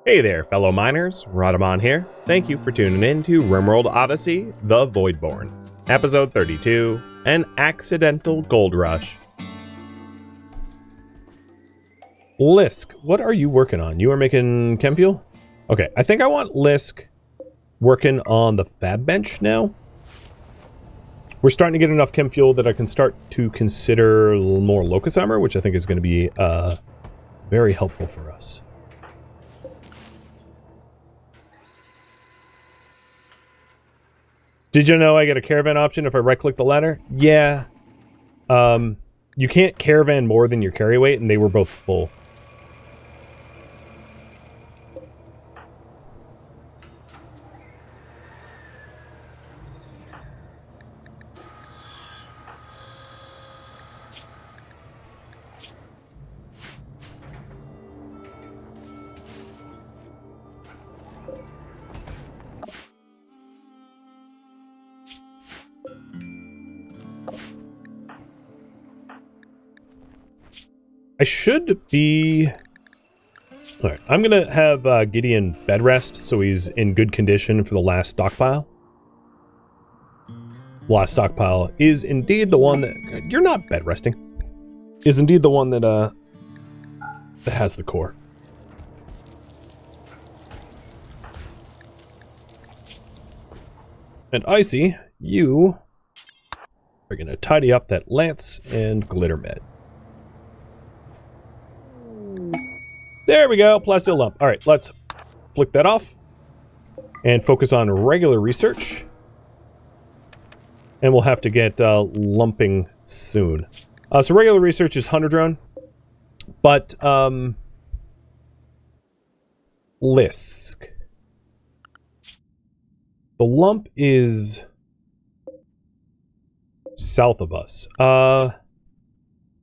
Hey there, fellow miners. Rhadamant here. Thank you for tuning in to RimWorld Odyssey, The Voidborn, Episode 32, An Accidental Gold Rush. Lisk, what are you working on? You are making chem fuel? Okay, I think I want Lisk working on the fab bench now. We're starting to get enough chem fuel that I can start to consider a little more locust armor, which I think is going to be very helpful for us. Did you know I get a caravan option if I right-click the ladder? Yeah. You can't caravan more than your carry weight, and they were both full. I should be... Alright, I'm gonna have Gideon bed rest so he's in good condition for the last stockpile. Last stockpile is indeed the one that... You're not bed resting. Is indeed the one that, that has the core. And Icy, you are gonna tidy up that lance and glitter med. There we go, plasteel lump. All right, let's flick that off and focus on regular research. And we'll have to get lumping soon. So regular research is Hunter Drone, but Lisk. The lump is south of us.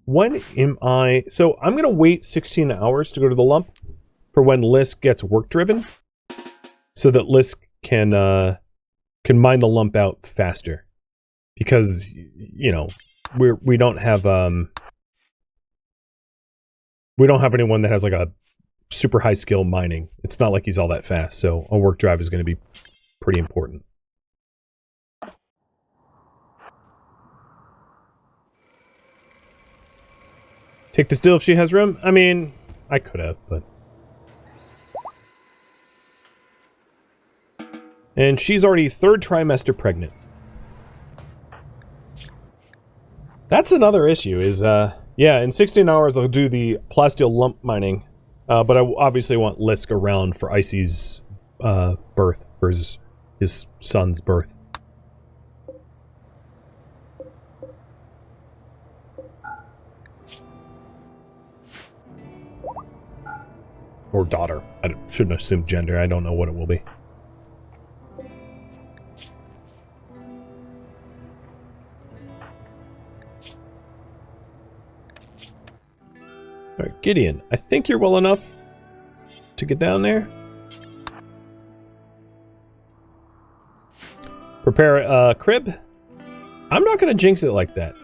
When am I... So I'm going to wait 16 hours to go to the lump for when Lisk gets work driven so that Lisk can mine the lump out faster. Because, you know, we don't have anyone that has like a super high skill mining. It's not like he's all that fast, so a work drive is going to be pretty important. Take the still if she has room? I mean, I could have, but... And she's already third trimester pregnant. That's another issue, is, yeah, in 16 hours I'll do the plasteel lump mining, but I obviously want Lisk around for Icy's, birth, for his son's birth. Or daughter. I shouldn't assume gender. I don't know what it will be. Alright, Gideon. I think you're well enough to get down there. Prepare a crib. I'm not going to jinx it like that.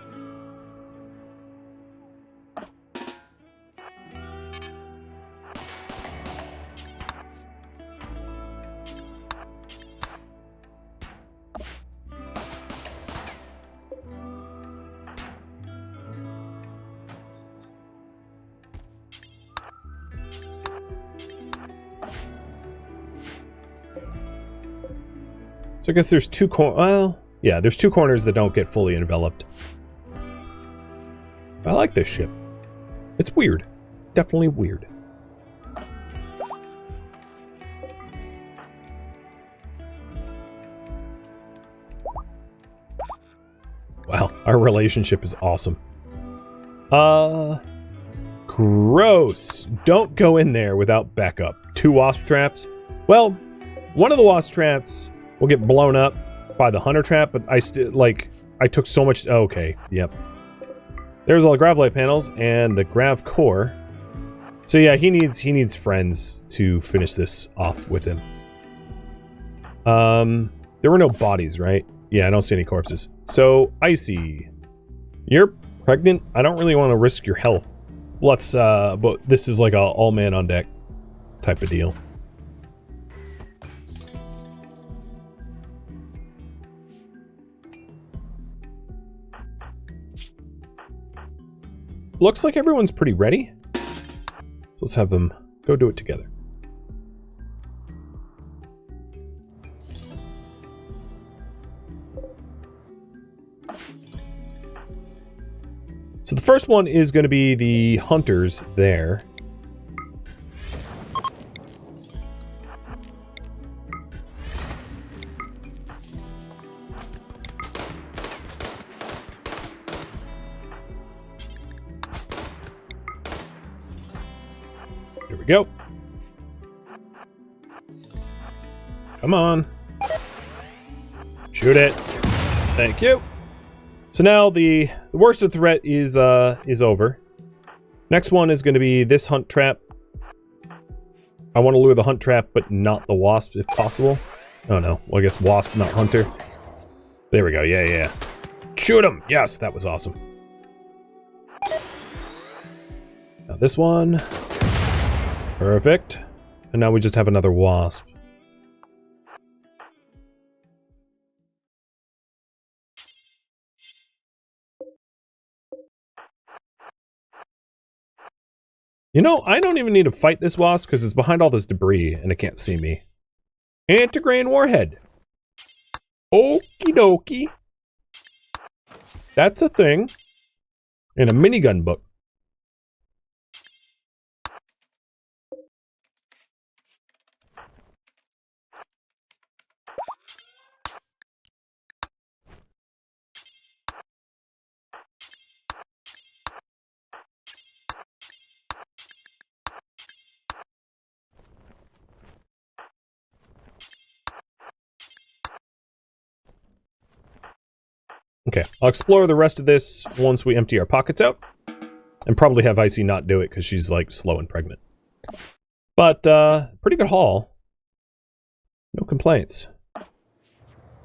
So I guess there's two well, yeah, there's two corners that don't get fully enveloped. I like this ship. It's weird. Definitely weird. Wow, our relationship is awesome. Gross. Don't go in there without backup. 2 wasp traps. Well, one of the wasp traps will get blown up by the hunter trap, but I still, like, I took so much... Okay, yep. There's all the gravellite panels and the grav core. So yeah, he needs friends to finish this off with him. There were no bodies, right? Yeah, I don't see any corpses. So, Icy, you're pregnant. I don't really want to risk your health. Let's, but this is like a all man on deck type of deal. looks like everyone's pretty ready. So let's have them go do it together. So the first one is going to be the hunters there. Here we go. Come on. Shoot it. Thank you. So now the worst of the threat is over. Next one is going to be this hunt trap. I want to lure the hunt trap, but not the wasp if possible. Oh no, well I guess wasp, not hunter. There we go, yeah. Shoot him! Yes, that was awesome. Now this one. Perfect. And now we just have another wasp. You know, I don't even need to fight this wasp because it's behind all this debris and it can't see me. Antigrain warhead. Okie dokie. That's a thing. In a minigun book. Okay, I'll explore the rest of this once we empty our pockets out. And probably have Icy not do it because she's like slow and pregnant. But, pretty good haul. No complaints.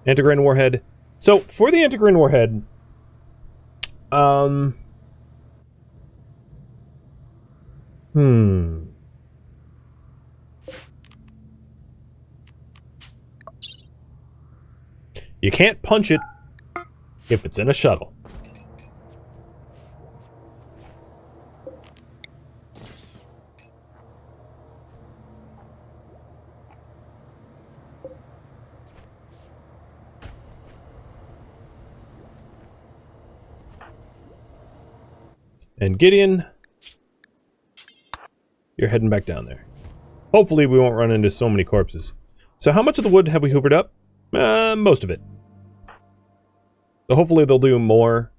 Antigrain warhead. So, for the antigrain warhead, you can't punch it if it's in a shuttle. And Gideon, you're heading back down there. Hopefully we won't run into so many corpses. So how much of the wood have we hoovered up? Most of it. So hopefully they'll do more.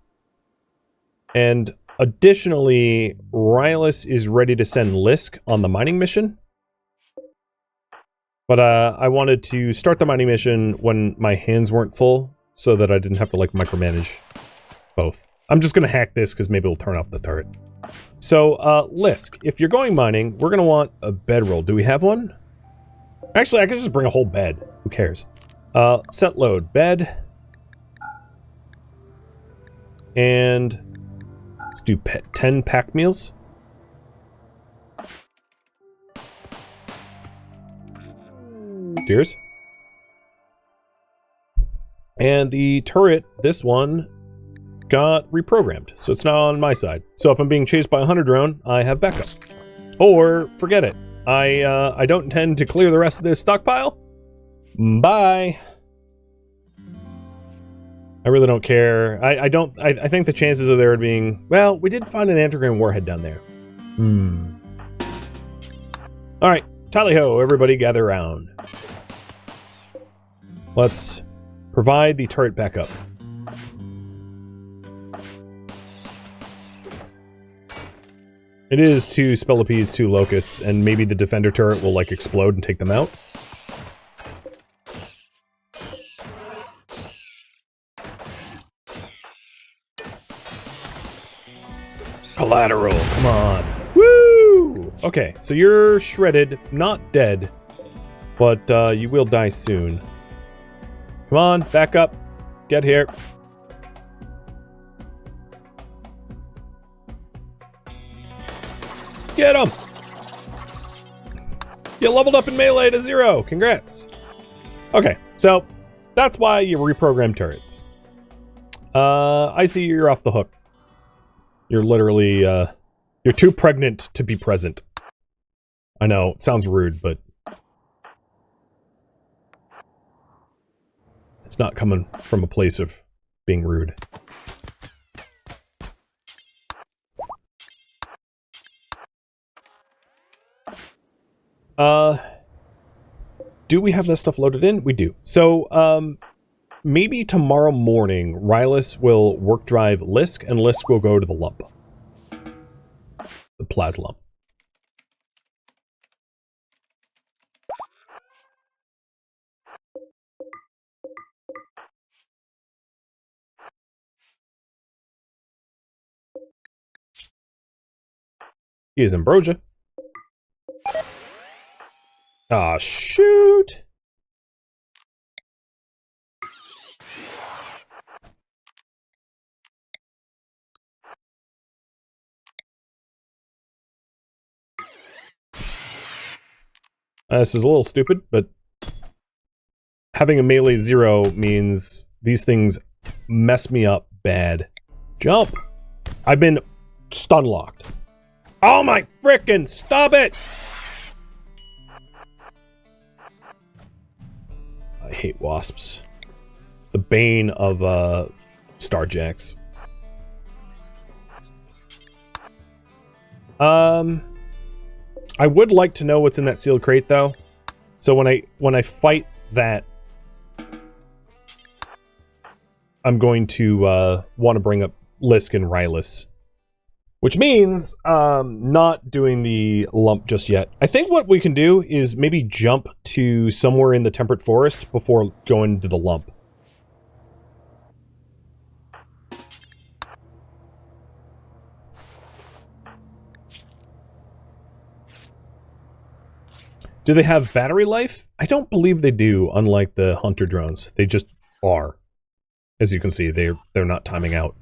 And additionally, Rylus is ready to send Lisk on the mining mission. But I wanted to start the mining mission when my hands weren't full, so that I didn't have to like micromanage both. I'm just gonna hack this because maybe it'll turn off the turret. So, Lisk, if you're going mining, we're gonna want a bedroll. Do we have one? Actually, I could just bring a whole bed. Who cares? Set load bed. And let's do 10 pack meals. Cheers. And the turret, this one, got reprogrammed, so it's now on my side. So if I'm being chased by a hunter drone, I have backup. Or forget it. I don't intend to clear the rest of this stockpile. Bye. I really don't care. I think the chances of there being... Well, we did find an antigrain warhead down there. Alright, tally-ho, everybody gather around. Let's provide the turret backup. It is 2 Spellipedes, 2 Locusts, and maybe the defender turret will, like, explode and take them out. Collateral, come on. Woo! Okay, so you're shredded, not dead, but you will die soon. Come on, back up. Get here. Get him! You leveled up in melee to 0. Congrats. Okay, so that's why you reprogram turrets. I see you're off the hook. You're literally, you're too pregnant to be present. I know, it sounds rude, but it's not coming from a place of being rude. Do we have that stuff loaded in? We do. So, maybe tomorrow morning, Rylus will work drive Lisk, and Lisk will go to the lump. The Plasma. He is Ambrosia. Ah, shoot! This is a little stupid, but having a melee 0 means these things mess me up bad. Jump! I've been stun locked. Oh my frickin' stop it! I hate wasps. The bane of Starjacks. I would like to know what's in that sealed crate though. So when I fight that, I'm going to want to bring up Lisk and Rylus. Which means not doing the lump just yet. I think what we can do is maybe jump to somewhere in the temperate forest before going to the lump. Do they have battery life? I don't believe they do, unlike the hunter drones. They just are. As you can see, they're not timing out.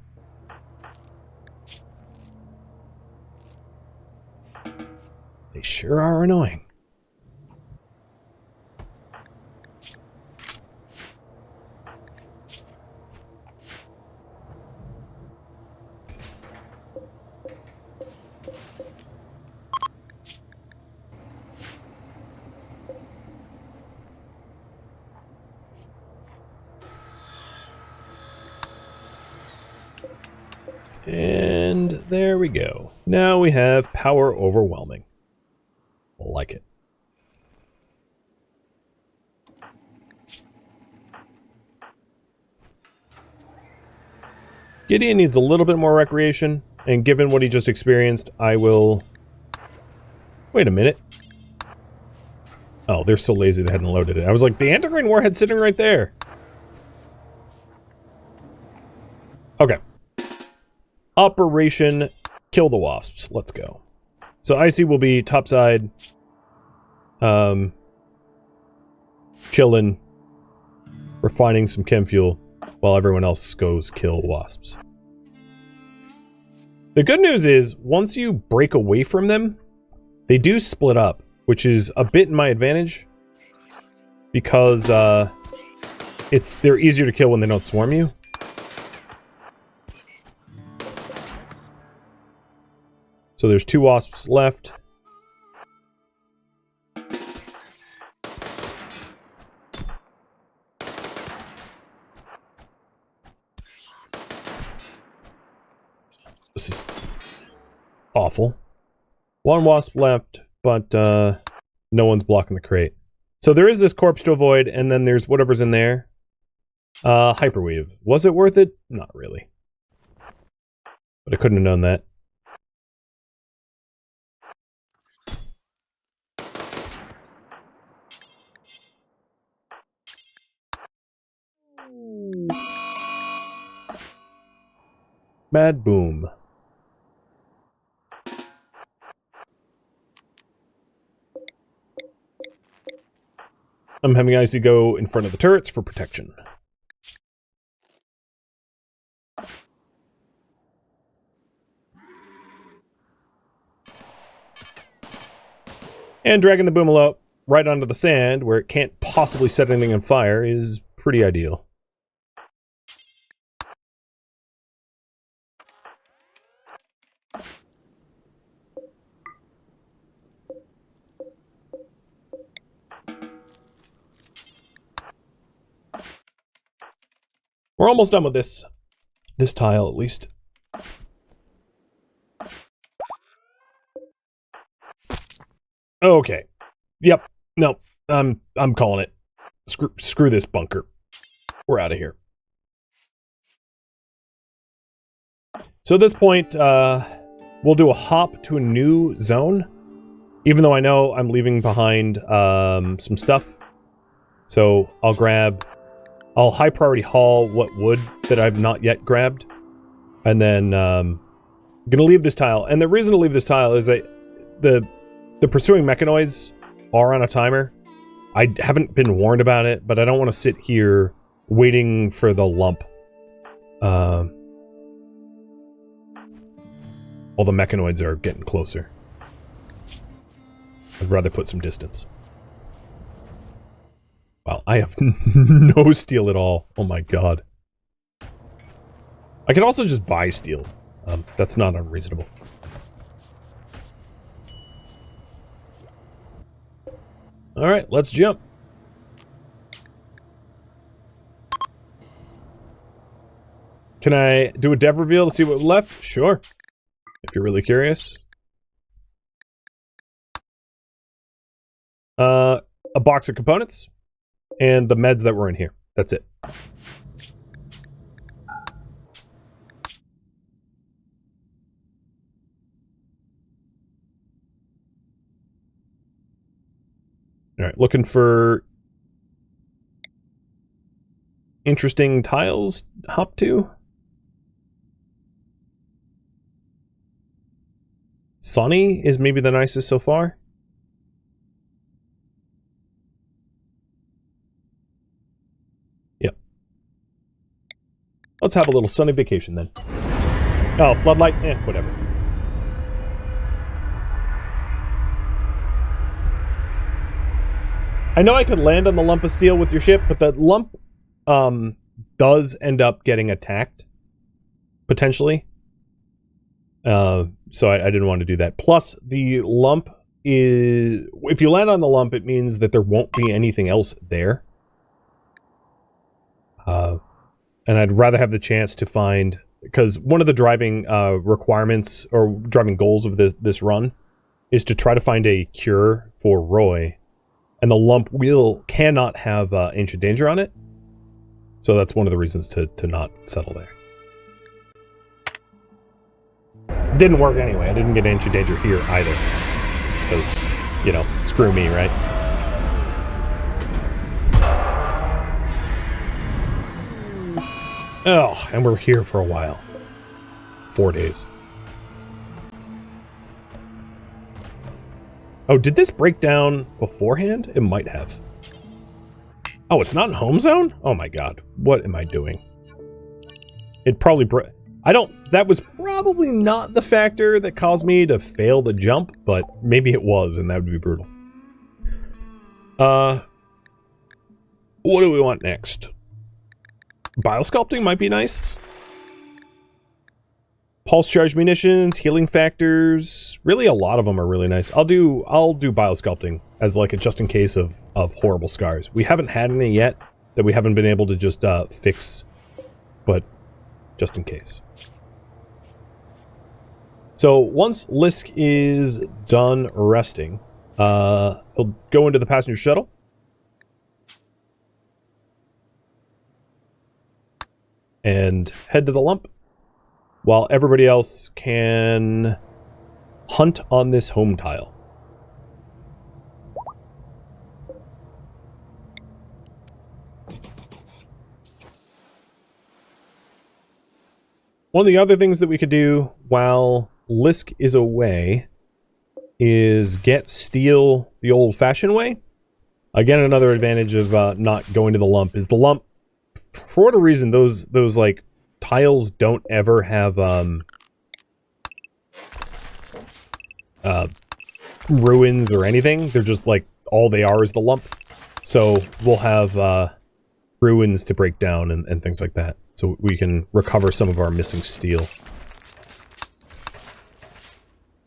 They sure are annoying. And there we go. Now we have power overwhelming. Like it. Gideon needs a little bit more recreation, and given what he just experienced, I will... Wait a minute. Oh, they're so lazy they hadn't loaded it. I was like, the antigrain warhead's sitting right there. Okay. Operation Kill the Wasps. Let's go. So Icy will be topside, chilling, refining some chem fuel, while everyone else goes kill wasps. The good news is, once you break away from them, they do split up, which is a bit in my advantage, because they're easier to kill when they don't swarm you. So there's 2 wasps left. This is awful. 1 wasp left, but no one's blocking the crate. So there is this corpse to avoid, and then there's whatever's in there. Hyperweave. Was it worth it? Not really. But I couldn't have known that. Mad boom. I'm having Icy go in front of the turrets for protection. And dragging the boomalo right onto the sand, where it can't possibly set anything on fire, is pretty ideal. We're almost done with this tile, at least. Okay. Yep. No. I'm calling it. Screw this bunker. We're out of here. So at this point, we'll do a hop to a new zone. Even though I know I'm leaving behind some stuff. So I'll high priority haul what wood that I've not yet grabbed. And then I'm gonna leave this tile. And the reason to leave this tile is that the pursuing mechanoids are on a timer. I haven't been warned about it, but I don't want to sit here waiting for the lump. All the mechanoids are getting closer. I'd rather put some distance. Wow, I have no steel at all. Oh my god. I can also just buy steel. That's not unreasonable. Alright, let's jump. Can I do a dev reveal to see what's left? Sure. If you're really curious. A box of components. And the meds that were in here. That's it. Alright, looking for interesting tiles hop to. Sunny is maybe the nicest so far. Yep. Let's have a little sunny vacation then. Oh, floodlight? Eh, whatever. I know I could land on the lump of steel with your ship, but the lump does end up getting attacked. Potentially. So I didn't want to do that. Plus, the lump is... If you land on the lump, it means that there won't be anything else there. And I'd rather have the chance to find... Because one of the driving requirements, or driving goals of this run, is to try to find a cure for Roy. And the lump cannot have ancient danger on it. So that's one of the reasons to not settle there. Didn't work anyway. I didn't get ancient danger here either. Because, you know, screw me, right? Oh, and we're here for a while. 4 days. Oh, did this break down beforehand? It might have. Oh, it's not in home zone? Oh my god. What am I doing? It probably that was probably not the factor that caused me to fail the jump, but maybe it was, and that would be brutal. What do we want next? Biosculpting might be nice. Pulse charge munitions, healing factors. Really, a lot of them are really nice. I'll do biosculpting as like a just in case of horrible scars. We haven't had any yet that we haven't been able to just fix, but just in case. So once Lisk is done resting, he'll go into the passenger shuttle. And head to the lump. While everybody else can hunt on this home tile. One of the other things that we could do while Lisk is away is get steel the old-fashioned way. Again, another advantage of not going to the lump is the lump, for whatever reason, those like tiles don't ever have ruins or anything. They're just like all they are is the lump. So we'll have ruins to break down and things like that. So we can recover some of our missing steel.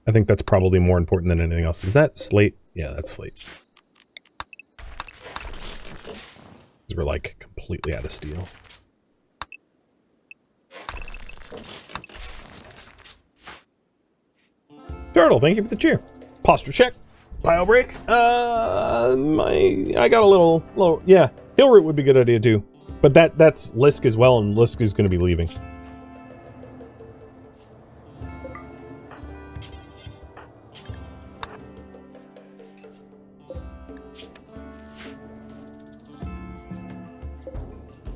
I think that's probably more important than anything else. Is that slate? Yeah, that's slate. Because we're like completely out of steel. Turtle, thank you for the cheer. Posture check. Pile break. I got a little, yeah. Hill route would be a good idea too. But that's Lisk as well, and Lisk is going to be leaving.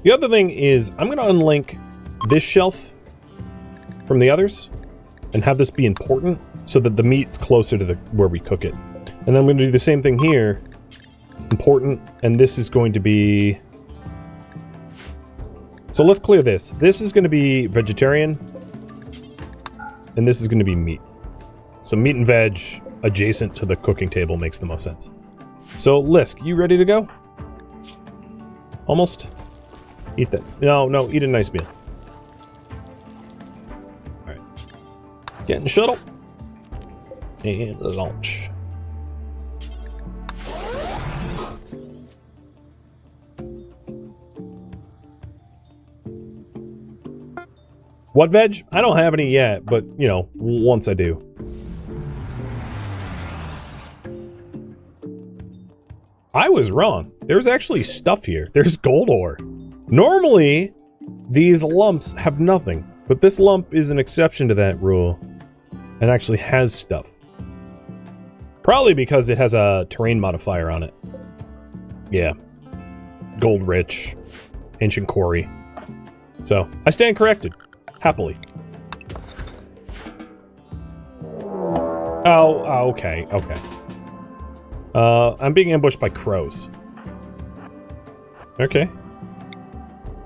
The other thing is, I'm going to unlink this shelf from the others and have this be important so that the meat's closer to where we cook it. And then I'm going to do the same thing here. Important, and this is going to be... So let's clear this. This is going to be vegetarian, and this is going to be meat. So meat and veg adjacent to the cooking table makes the most sense. So Lisk, you ready to go? Almost? Eat that. No, eat a nice meal. Alright. Get in the shuttle. And launch. What veg? I don't have any yet, but, you know, once I do. I was wrong. There's actually stuff here. There's gold ore. Normally, these lumps have nothing, but this lump is an exception to that rule and actually has stuff. Probably because it has a terrain modifier on it. Yeah. Gold rich. Ancient quarry. So, I stand corrected. Happily. Oh, okay. I'm being ambushed by crows. Okay.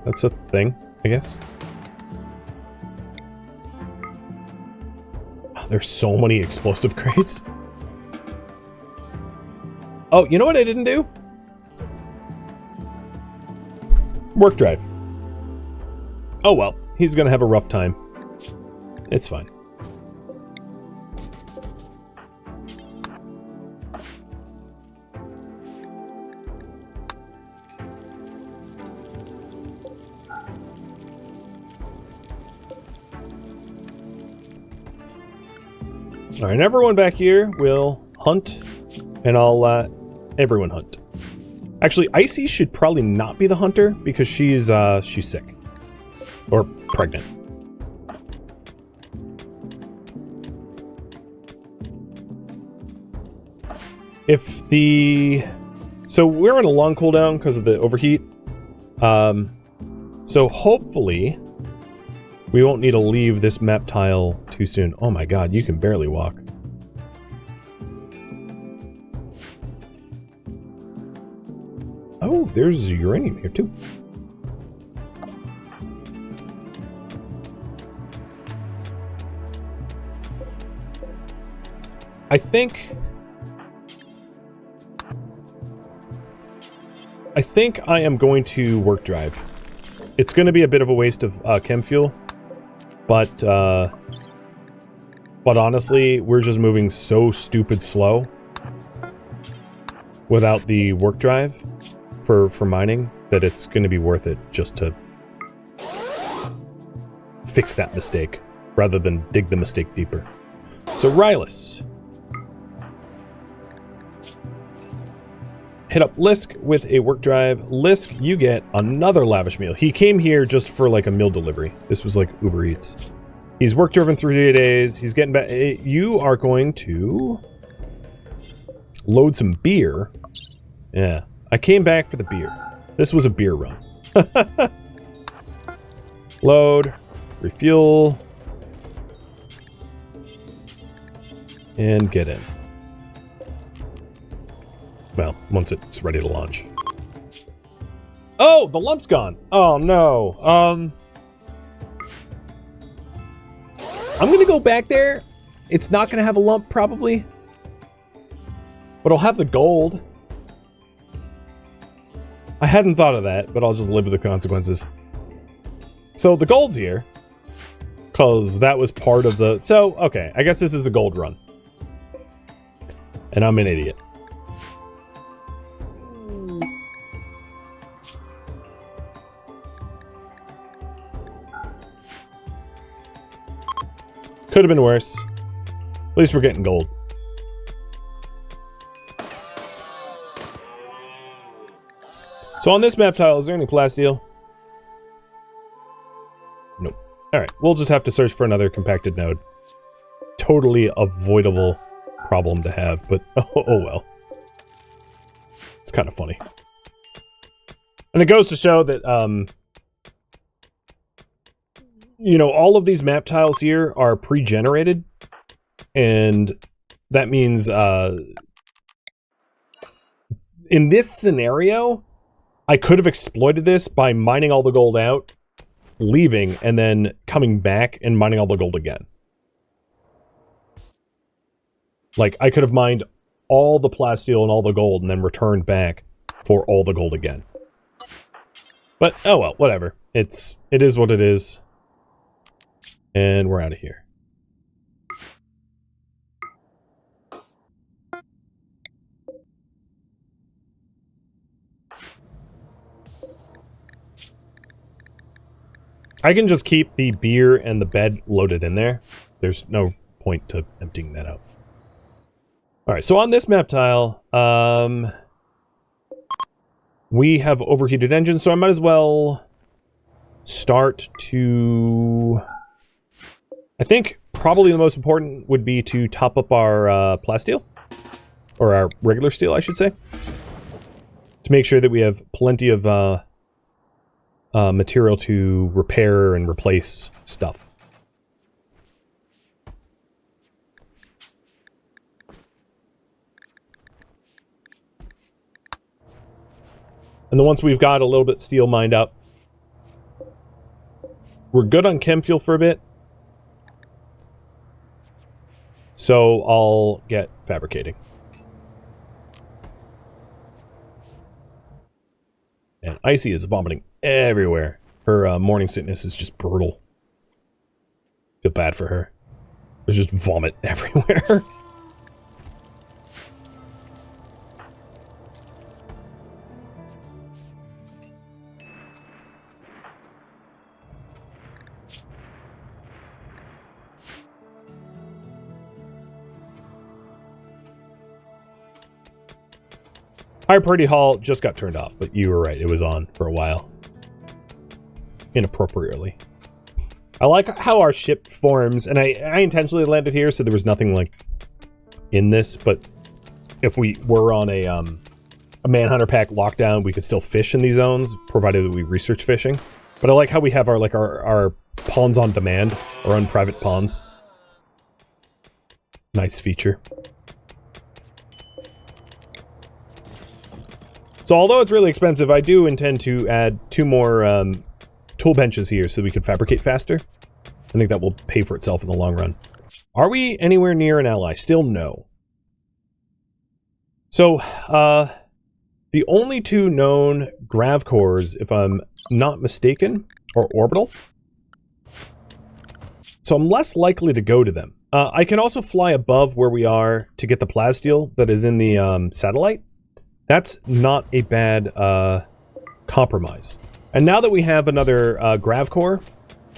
That's a thing, I guess. Oh, there's so many explosive crates. Oh, you know what I didn't do? Work drive. Oh well, he's gonna have a rough time. It's fine. Alright, everyone back here will hunt, and I'll let everyone hunt. Actually, Icy should probably not be the hunter, because she's sick. Or pregnant. If the... So we're on a long cooldown because of the overheat. So hopefully... we won't need to leave this map tile too soon. Oh my god, you can barely walk. Oh, there's uranium here too. I think I am going to work drive. It's going to be a bit of a waste of chem fuel. But honestly, we're just moving so stupid slow without the work drive for mining that it's going to be worth it just to fix that mistake rather than dig the mistake deeper. So Rylus. Hit up Lisk with a work drive. Lisk, you get another lavish meal. He came here just for like a meal delivery. This was like Uber Eats. He's work driven 3 days. He's getting back. You are going to load some beer. Yeah, I came back for the beer. This was a beer run. Load, refuel, and get in. Well, once it's ready to launch. Oh, the lump's gone. Oh, no. I'm going to go back there. It's not going to have a lump, probably. But it'll have the gold. I hadn't thought of that, but I'll just live with the consequences. So the gold's here. Because that was part of the... So, okay. I guess this is a gold run. And I'm an idiot. Could have been worse. At least we're getting gold. So on this map tile, is there any plasteel? Nope. Alright, we'll just have to search for another compacted node. Totally avoidable problem to have, but oh well. It's kind of funny. And it goes to show that, you know, all of these map tiles here are pre-generated, and that means, in this scenario, I could have exploited this by mining all the gold out, leaving, and then coming back and mining all the gold again. Like, I could have mined all the plasteel and all the gold and then returned back for all the gold again. But, oh well, whatever. It is what it is. And we're out of here. I can just keep the beer and the bed loaded in there. There's no point to emptying that out. Alright, so on this map tile, we have overheated engines, so I might as well start to... I think probably the most important would be to top up our plasteel. Or our regular steel, I should say. To make sure that we have plenty of material to repair and replace stuff. And then once we've got a little bit steel mined up, we're good on chem fuel for a bit. So I'll get fabricating. And Icy is vomiting everywhere. Her morning sickness is just brutal. Feel bad for her. There's just vomit everywhere. Higher Priority Hall just got turned off, but you were right, it was on for a while. Inappropriately. I like how our ship forms, and I intentionally landed here so there was nothing, like, in this, but if we were on a Manhunter Pack lockdown, we could still fish in these zones, provided that we research fishing. But I like how we have our, like, our pawns on demand, our own private pawns. Nice feature. So although it's really expensive, I do intend to add 2 more tool benches here so we can fabricate faster. I think that will pay for itself in the long run. Are we anywhere near an ally? Still no. So, the only 2 known grav cores, if I'm not mistaken, are orbital. So I'm less likely to go to them. I can also fly above where we are to get the plasteel that is in the satellite. That's not a bad compromise. And now that we have another grav core,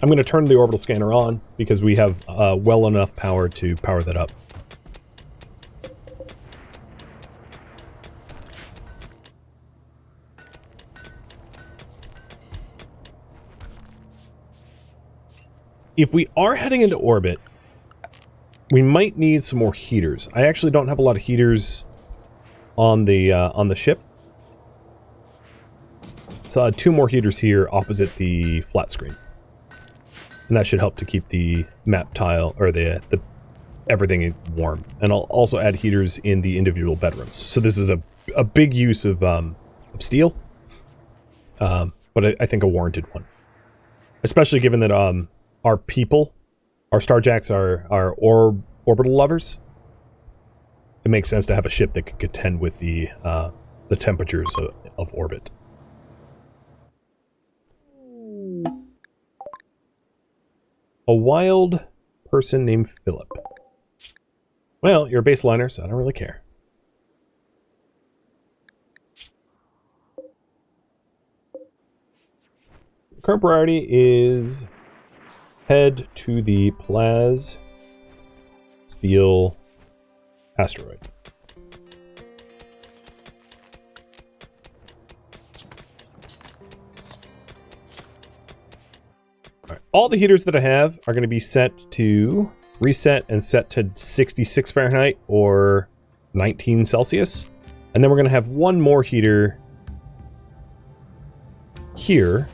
I'm going to turn the orbital scanner on because we have well enough power to power that up. If we are heading into orbit, we might need some more heaters. I actually don't have a lot of heaters on the ship. So 2 more heaters here opposite the flat screen. And that should help to keep the map tile, or the everything warm. And I'll also add heaters in the individual bedrooms. So this is a big use of steel. But I think a warranted one. Especially given that our people, our Starjacks are orbital lovers. It makes sense to have a ship that can contend with the temperatures of orbit. A wild person named Philip. Well, you're a baseliner, so I don't really care. Current priority is head to the Plaz steel asteroid. All the heaters that I have are going to be set to reset and set to 66 Fahrenheit or 19 Celsius. And then we're going to have one more heater here.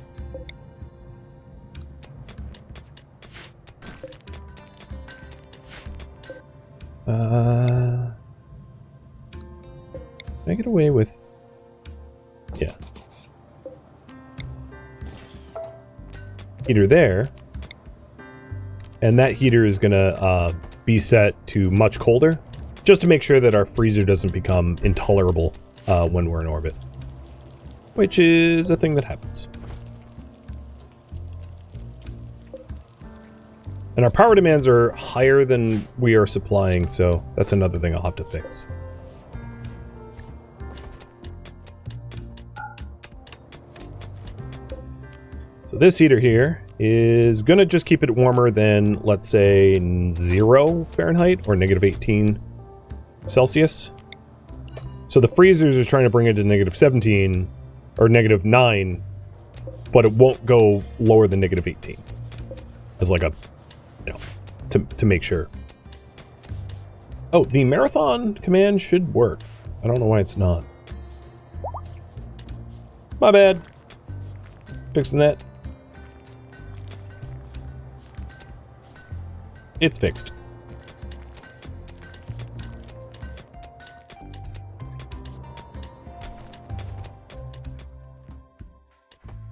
Can I get away with... Yeah. Heater there. And that heater is going to be set to much colder, just to make sure that our freezer doesn't become intolerable when we're in orbit. Which is a thing that happens. And our power demands are higher than we are supplying, so that's another thing I'll have to fix. So this heater here is going to just keep it warmer than, let's say, 0 Fahrenheit or negative 18 Celsius. So the freezers are trying to bring it to negative 17 or negative 9, but it won't go lower than negative 18. As like a, you know, to make sure. Oh, the marathon command should work. I don't know why it's not. My bad. Fixing that. It's fixed.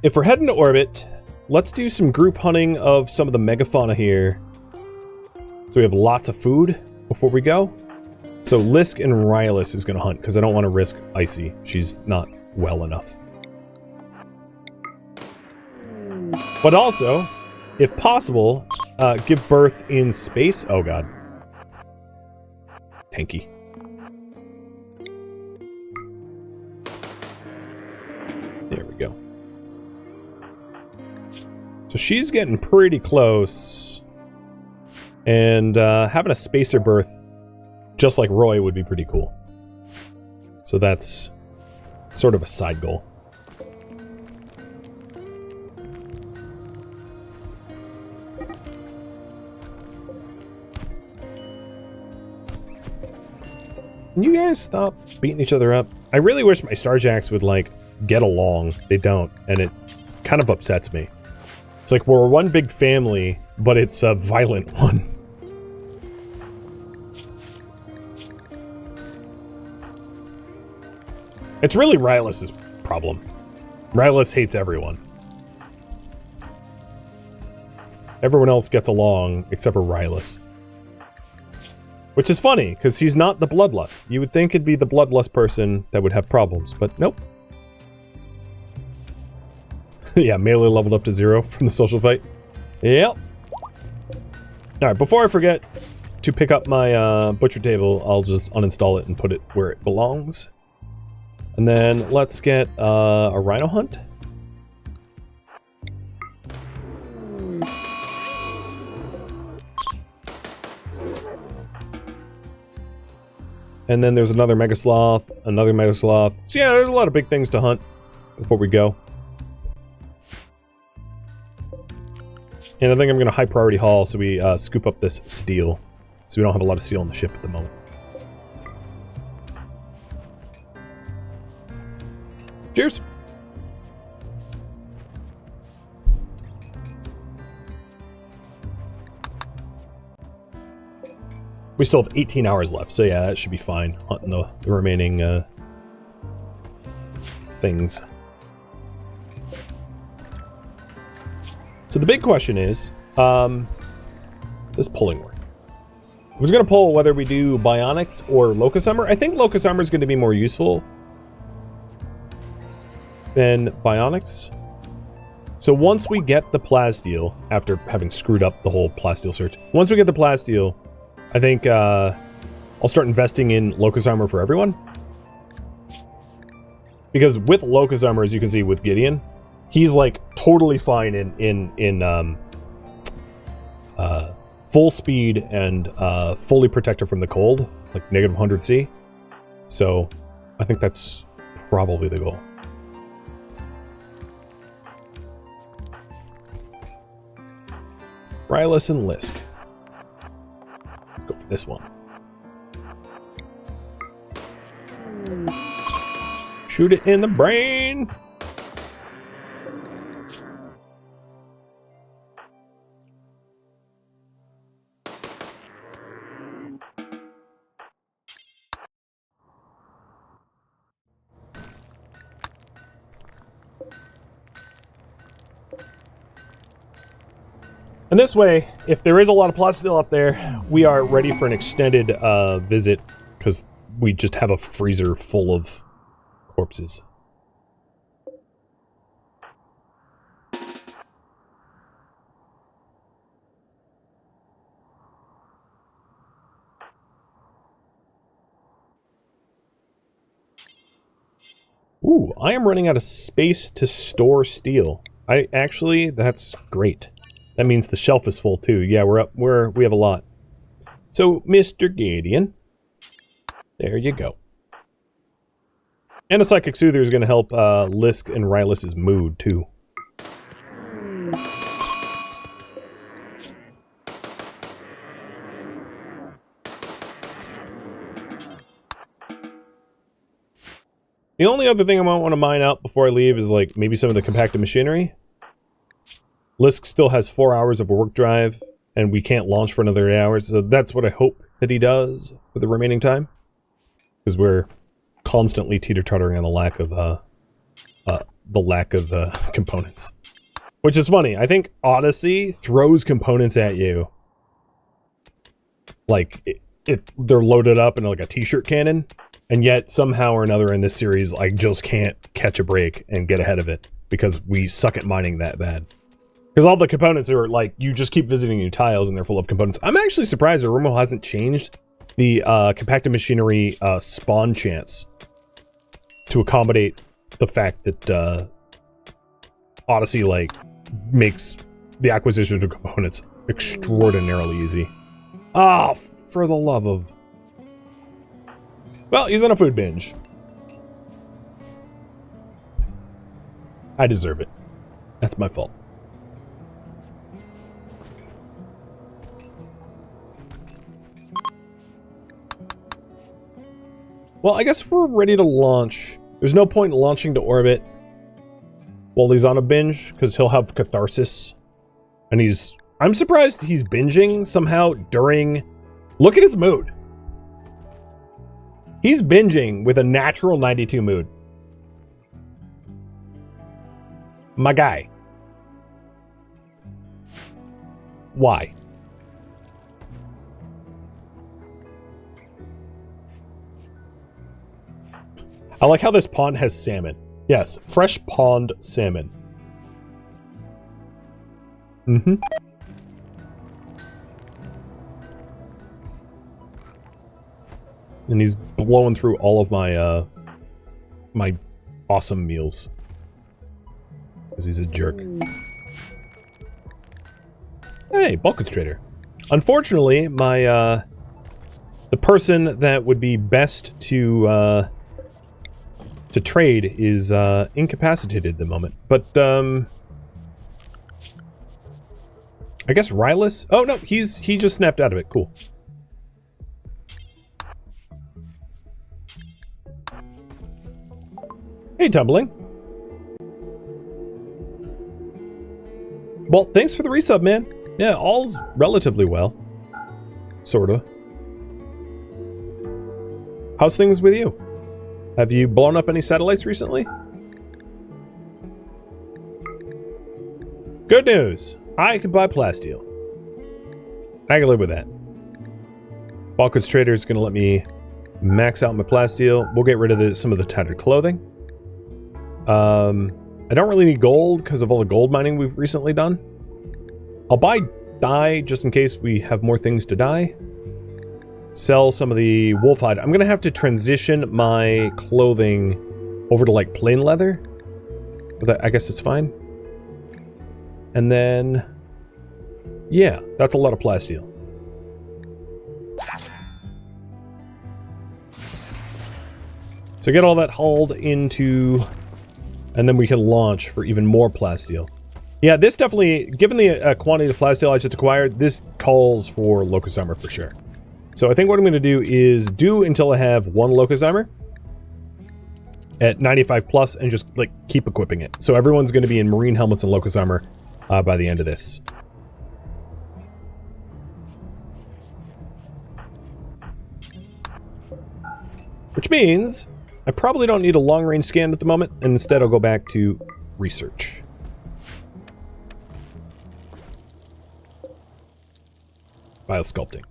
If we're heading to orbit, let's do some group hunting of some of the megafauna here. So we have lots of food before we go. So Lisk and Rylus is going to hunt because I don't want to risk Icy. She's not well enough. But also, if possible, give birth in space. Oh god. Tanky. There we go. So she's getting pretty close. And having a spacer birth, just like Roy, would be pretty cool. So that's sort of a side goal. Can you guys stop beating each other up? I really wish my Starjacks would, like, get along. They don't, and it kind of upsets me. It's like we're one big family, but it's a violent one. It's really Rylus' problem. Rylus hates everyone. Everyone else gets along, except for Rylus. Which is funny, because he's not the Bloodlust. You would think it'd be the Bloodlust person that would have problems, but nope. Yeah, Melee leveled up to 0 from the social fight. Yep. Alright, before I forget to pick up my butcher table, I'll just uninstall it and put it where it belongs. And then let's get a rhino hunt. And then there's another Mega Sloth, another Mega Sloth. So yeah, there's a lot of big things to hunt before we go. And I think I'm going to high priority haul so we scoop up this steel. So we don't have a lot of steel on the ship at the moment. Cheers! We still have 18 hours left, so yeah, that should be fine. Hunting the remaining things. So the big question is, does pulling work? I was going to pull whether we do Bionics or Locust Armor. I think Locust Armor is going to be more useful than Bionics. So once we get the Plasteel, after having screwed up the whole Plasteel search, once we get the Plasteel, I think I'll start investing in Locust Armor for everyone. Because with Locust Armor, as you can see with Gideon, he's like totally fine in full speed and fully protected from the cold, like negative 100°C. So I think that's probably the goal. Rylus and Lisk. Let's go for this one. Shoot it in the brain! And this way, if there is a lot of plasteel up there, we are ready for an extended visit, because we just have a freezer full of corpses. Ooh, I am running out of space to store steel. That's great. That means the shelf is full too. Yeah, we have a lot. So, Mr. Gideon, there you go. And a Psychic Soother is going to help Lisk and Rylus' mood too. The only other thing I might want to mine out before I leave is like maybe some of the compacted machinery. Lisk still has 4 hours of work drive, and we can't launch for another 8 hours, so that's what I hope that he does for the remaining time. Because we're constantly teeter-tottering on the lack of components. Which is funny, I think Odyssey throws components at you. Like, they're loaded up in like a t-shirt cannon, and yet somehow or another in this series, I just can't catch a break and get ahead of it, because we suck at mining that bad. Because all the components are like, you just keep visiting new tiles and they're full of components. I'm actually surprised that RimWorld hasn't changed the compacted machinery spawn chance to accommodate the fact that Odyssey like makes the acquisition of components extraordinarily easy. Ah, for the love of... Well, he's on a food binge. I deserve it. That's my fault. Well, I guess if we're ready to launch, there's no point in launching to orbit while he's on a binge, because he'll have catharsis. And I'm surprised he's binging somehow during... Look at his mood. He's binging with a natural 92 mood. My guy. Why? I like how this pond has salmon. Yes, fresh pond salmon. Mm-hmm. And he's blowing through all of my, my awesome meals. Because he's a jerk. Hey, bulk constrainer. Unfortunately, my, the person that would be best to trade is incapacitated at the moment. But I guess Rylus? Oh no, he just snapped out of it. Cool. Hey, Tumbling. Well, thanks for the resub, man. Yeah, all's relatively well. Sorta. How's things with you? Have you blown up any satellites recently? Good news! I can buy plasteel. I can live with that. Balkans Trader is going to let me max out my plasteel. We'll get rid of some of the tattered clothing. I don't really need gold because of all the gold mining we've recently done. I'll buy dye just in case we have more things to dye. Sell some of the wolf hide. I'm gonna have to transition my clothing over to like plain leather. But that, I guess it's fine. And then, yeah, that's a lot of plasteel. So get all that hauled into, and then we can launch for even more plasteel. Yeah, this definitely, given the quantity of plasteel I just acquired, this calls for locust armor for sure. So I think what I'm going to do is do until I have one locust armor at 95 plus and just like keep equipping it. So everyone's going to be in marine helmets and locust armor by the end of this. Which means I probably don't need a long-range scan at the moment, and instead I'll go back to research. Biosculpting.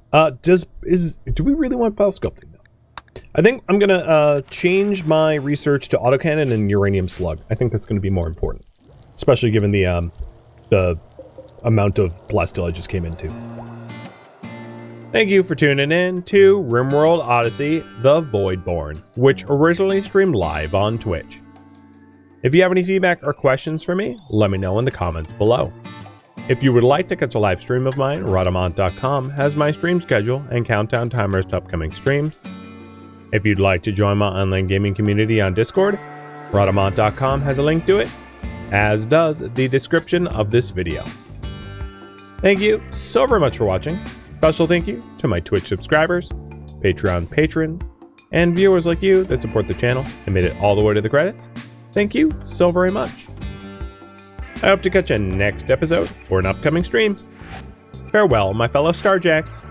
Do we really want biosculpting though? I think I'm gonna change my research to autocannon and uranium slug. I think that's gonna be more important, especially given the amount of plasteel I just came into. Thank you for tuning in to RimWorld Odyssey, the Voidborn, which originally streamed live on Twitch. If you have any feedback or questions for me, let me know in the comments below. If you would like to catch a live stream of mine, Rhadamant.com has my stream schedule and countdown timers to upcoming streams. If you'd like to join my online gaming community on Discord, Rhadamant.com has a link to it, as does the description of this video. Thank you so very much for watching. Special thank you to my Twitch subscribers, Patreon patrons, and viewers like you that support the channel and made it all the way to the credits. Thank you so very much. I hope to catch you next episode or an upcoming stream. Farewell, my fellow Starjacks.